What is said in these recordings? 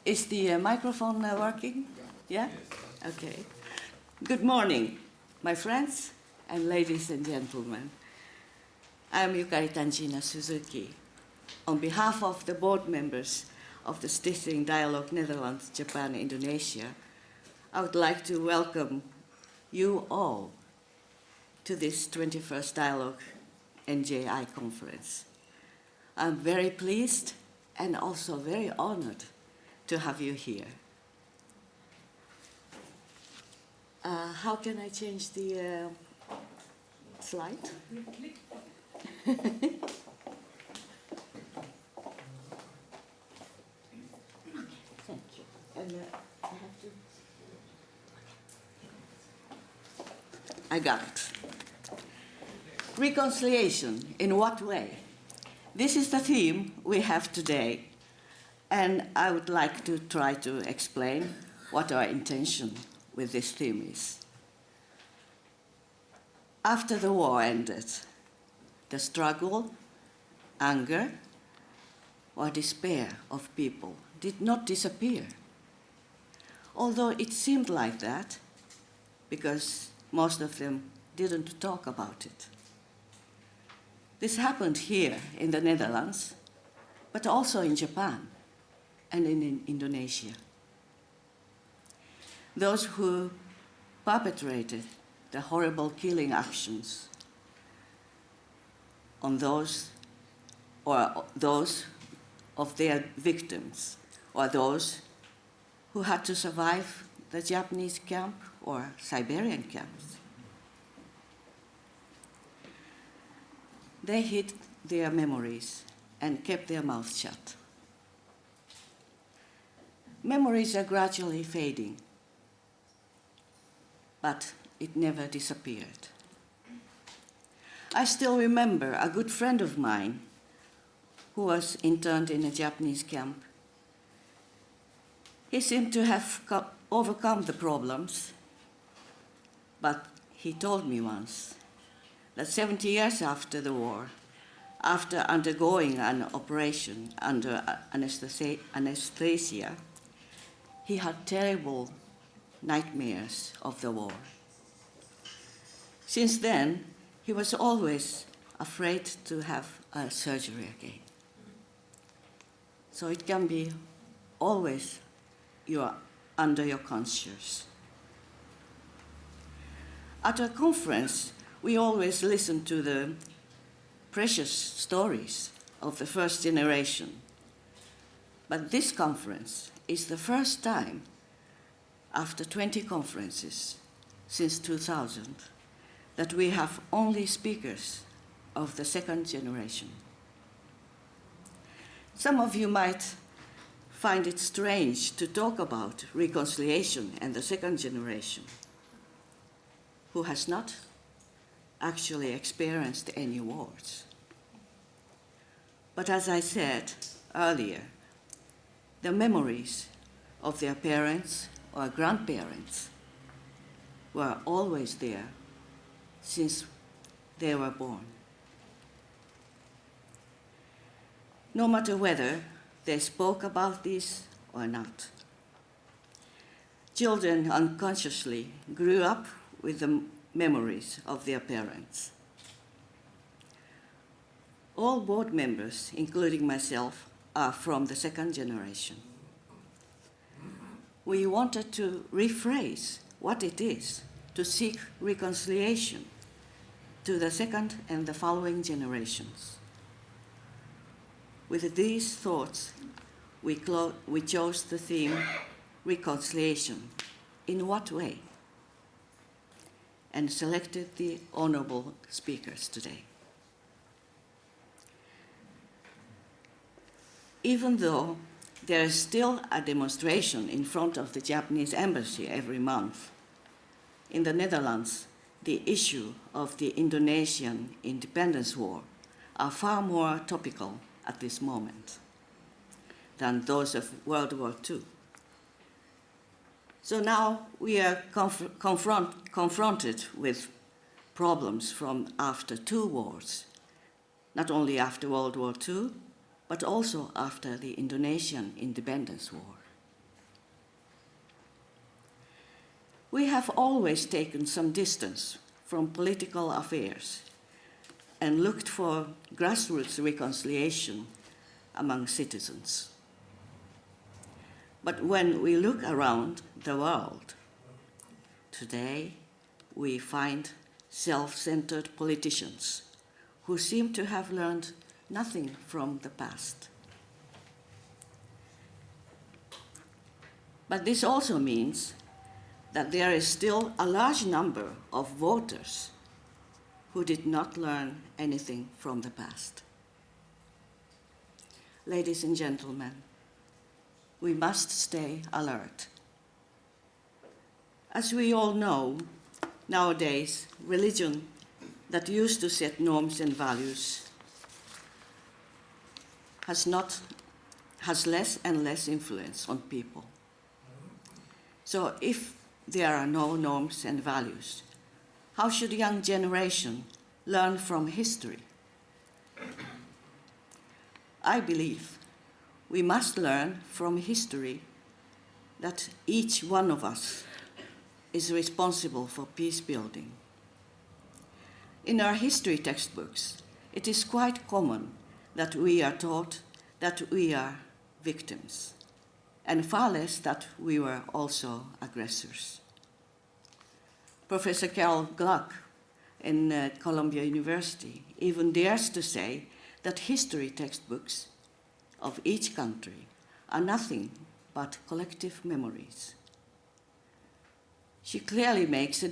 Is the microphone working? Yeah? Okay. Good morning, my friends and ladies and gentlemen. I'm Yukari Tangena-Suzuki. On behalf of the board members of the Stichting Dialoog Nederland-Japan-Indonesië, I would like to welcome you all to this 21st Dialoog-NJI conference. I'm very pleased and also very honored to have you here. How can I change the slide? Thank you. And I have to. I got it. Reconciliation, in what way? This is the theme we have today, and I would like to try to explain what our intention with this theme is. After the war ended, the struggle, anger, or despair of people did not disappear, although it seemed like that because most of them didn't talk about it. This happened here in the Netherlands, but also in Japan and in Indonesia. Those who perpetrated the horrible killing actions on those of their victims, or those who had to survive the Japanese camp or Siberian camps. They hid their memories and kept their mouths shut. Memories are gradually fading, but it never disappeared. I still remember a good friend of mine who was interned in a Japanese camp. He seemed to have overcome the problems, but he told me once that 70 years after the war, after undergoing an operation under anesthesia, he had terrible nightmares of the war. Since then, he was always afraid to have a surgery again. So it can be always under your conscience. At a conference, we always listen to the precious stories of the first generation. But this conference is the first time after 20 conferences since 2000 that we have only speakers of the second generation. Some of you might find it strange to talk about reconciliation and the second generation, who has not actually experienced any wars. But as I said earlier, the memories of their parents or grandparents were always there since they were born. No matter whether they spoke about this or not. Children unconsciously grew up with the memories of their parents. All board members, including myself, are from the second generation. We wanted to rephrase what it is to seek reconciliation to the second and the following generations. With these thoughts, we chose the theme, reconciliation. In what way? And selected the honorable speakers today. Even though there is still a demonstration in front of the Japanese embassy every month, in the Netherlands, the issue of the Indonesian independence war are far more topical at this moment than those of World War II. So now we are confronted with problems from after two wars, not only after World War II, but also after the Indonesian independence war. We have always taken some distance from political affairs and looked for grassroots reconciliation among citizens. But when we look around the world, today we find self-centered politicians who seem to have learned nothing from the past. But this also means that there is still a large number of voters who did not learn anything from the past. Ladies and gentlemen, we must stay alert. As we all know, nowadays, religion that used to set norms and values has less and less influence on people. So if there are no norms and values, how should the young generation learn from history? I believe we must learn from history that each one of us is responsible for peace building. In our history textbooks, it is quite common that we are taught that we are victims, and far less that we were also aggressors. Professor Carol Gluck in Columbia University even dares to say that history textbooks of each country are nothing but collective memories. She clearly makes a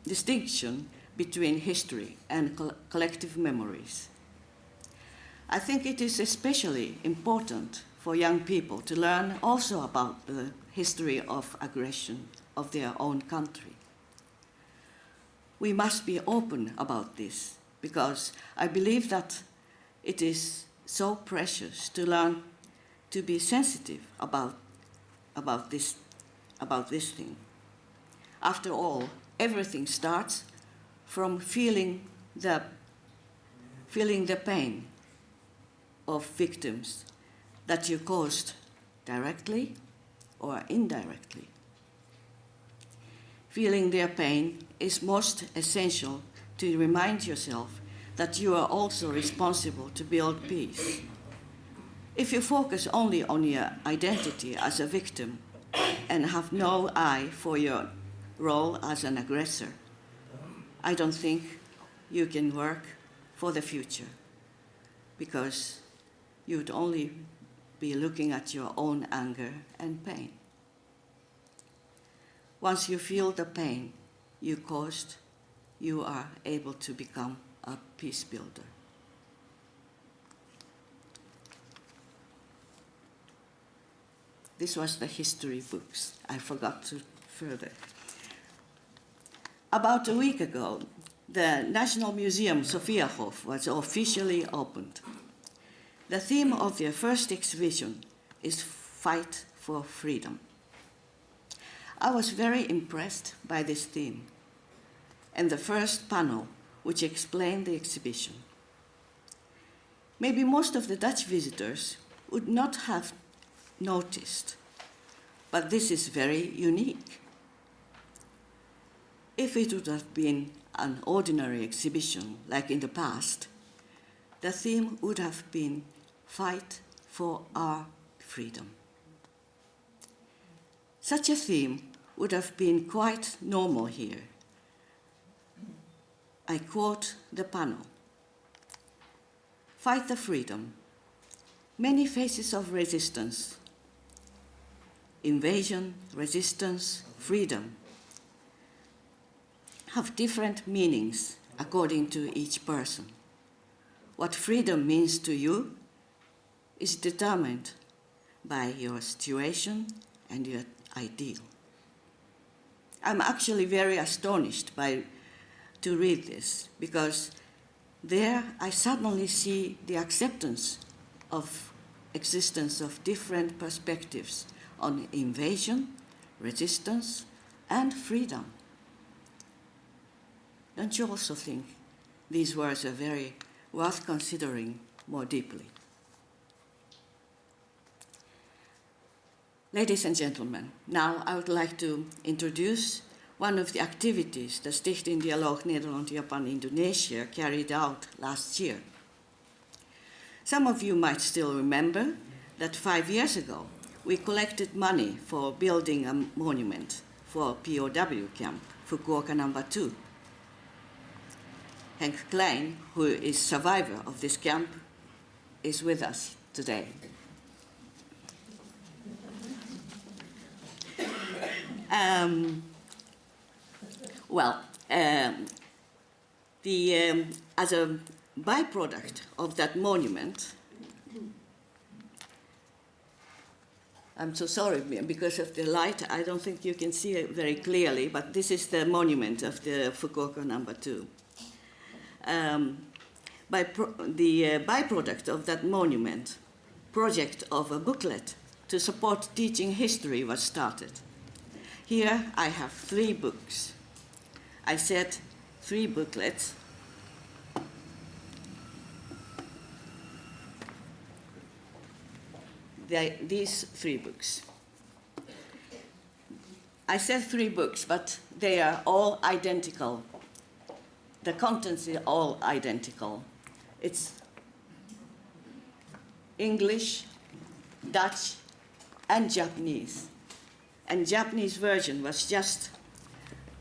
distinction between history and collective memories. I think it is especially important for young people to learn also about the history of aggression of their own country. We must be open about this because I believe that it is so precious to learn to be sensitive about this thing. After all, everything starts from feeling the pain of victims that you caused directly or indirectly. Feeling their pain is most essential to remind yourself that you are also responsible to build peace. If you focus only on your identity as a victim and have no eye for your role as an aggressor, I don't think you can work for the future, because you'd only be looking at your own anger and pain. Once you feel the pain you caused, you are able to become a peace builder. This was the history books. I forgot to further. About a week ago, the National Museum Sophiahof was officially opened. The theme of their first exhibition is Fight for Freedom. I was very impressed by this theme and the first panel which explained the exhibition. Maybe most of the Dutch visitors would not have noticed, but this is very unique. If it would have been an ordinary exhibition like in the past, the theme would have been Fight for Our Freedom. Such a theme would have been quite normal here. I quote the panel. Fight the freedom. Many faces of resistance. Invasion, resistance, freedom have different meanings according to each person. What freedom means to you is determined by your situation and your ideal. I'm actually very astonished to read this, because there I suddenly see the acceptance of existence of different perspectives on invasion, resistance, and freedom. Don't you also think these words are very worth considering more deeply? Ladies and gentlemen, now I would like to introduce one of the activities the Stichting Dialoog Nederland-Japan-Indonesië carried out last year. Some of you might still remember that 5 years ago we collected money for building a monument for POW camp, Fukuoka No. 2. Henk Klein, who is survivor of this camp, is with us today. As a byproduct of that monument, I'm so sorry, because of the light, I don't think you can see it very clearly, but this is the monument of the Fukuoka No. 2. The byproduct of that monument, project of a booklet to support teaching history was started. Here I have 3 books. I said 3 booklets. These 3 books. I said 3 books, but they are all identical. The contents are all identical. It's English, Dutch, and Japanese. And Japanese version was just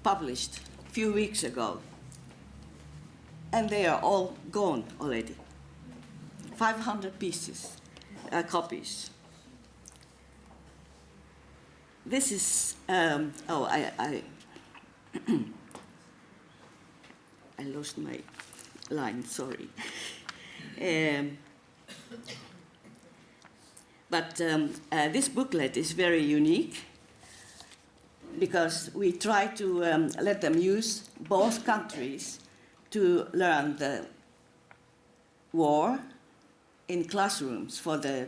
published a few weeks ago. And they are all gone already. 500 pieces, copies. This is, I lost my line, sorry. This booklet is very unique because we try to let them use both countries to learn the war in classrooms for the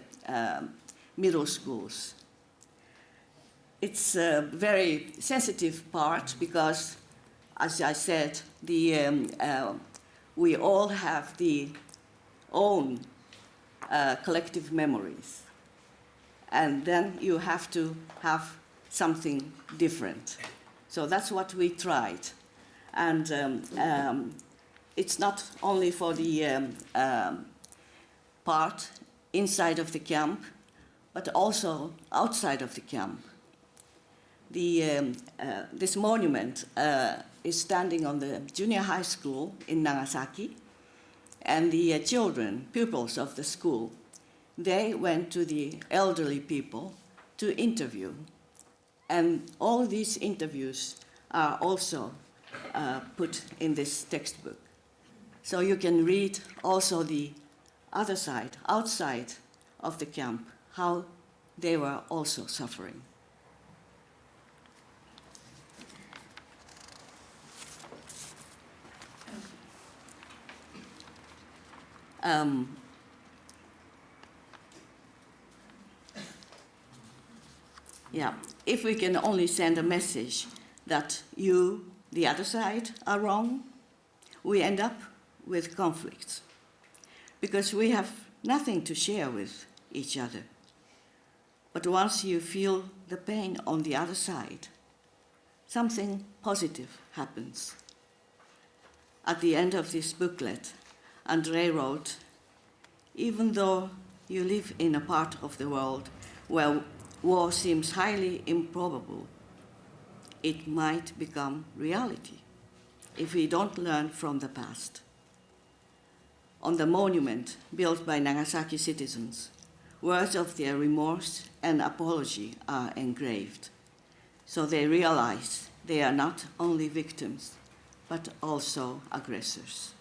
middle schools. It's a very sensitive part because, as I said, we all have the own collective memories. And then you have to have something different. So that's what we tried. And it's not only for the part inside of the camp, but also outside of the camp. This monument is standing on the junior high school in Nagasaki, and the children, pupils of the school, they went to the elderly people to interview. And all these interviews are also put in this textbook. So you can read also the other side, outside of the camp, how they were also suffering. If we can only send a message that you, the other side, are wrong, we end up with conflicts because we have nothing to share with each other. But once you feel the pain on the other side, something positive happens. At the end of this booklet, André wrote, "Even though you live in a part of the world where war seems highly improbable, it might become reality if we don't learn from the past." On the monument built by Nagasaki citizens, words of their remorse and apology are engraved, so they realize they are not only victims, but also aggressors.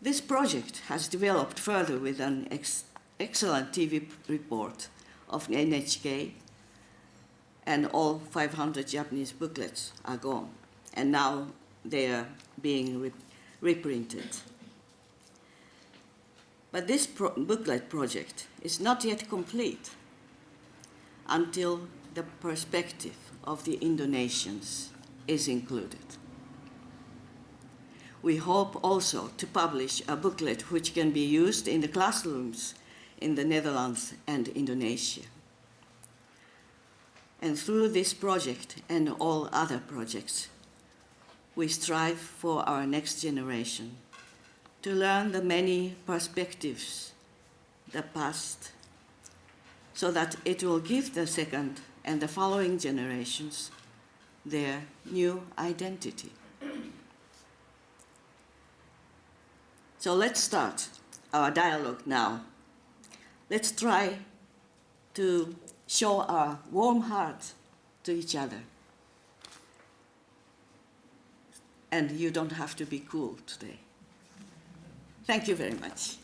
This project has developed further with an excellent TV report of NHK, and all 500 Japanese booklets are gone, and now they are being reprinted. But this booklet project is not yet complete until the perspective of the Indonesians is included. We hope also to publish a booklet which can be used in the classrooms in the Netherlands and Indonesia. And through this project and all other projects, we strive for our next generation to learn the many perspectives, the past, so that it will give the second and the following generations their new identity. So let's start our dialogue now. Let's try to show our warm heart to each other. And you don't have to be cool today. Thank you very much.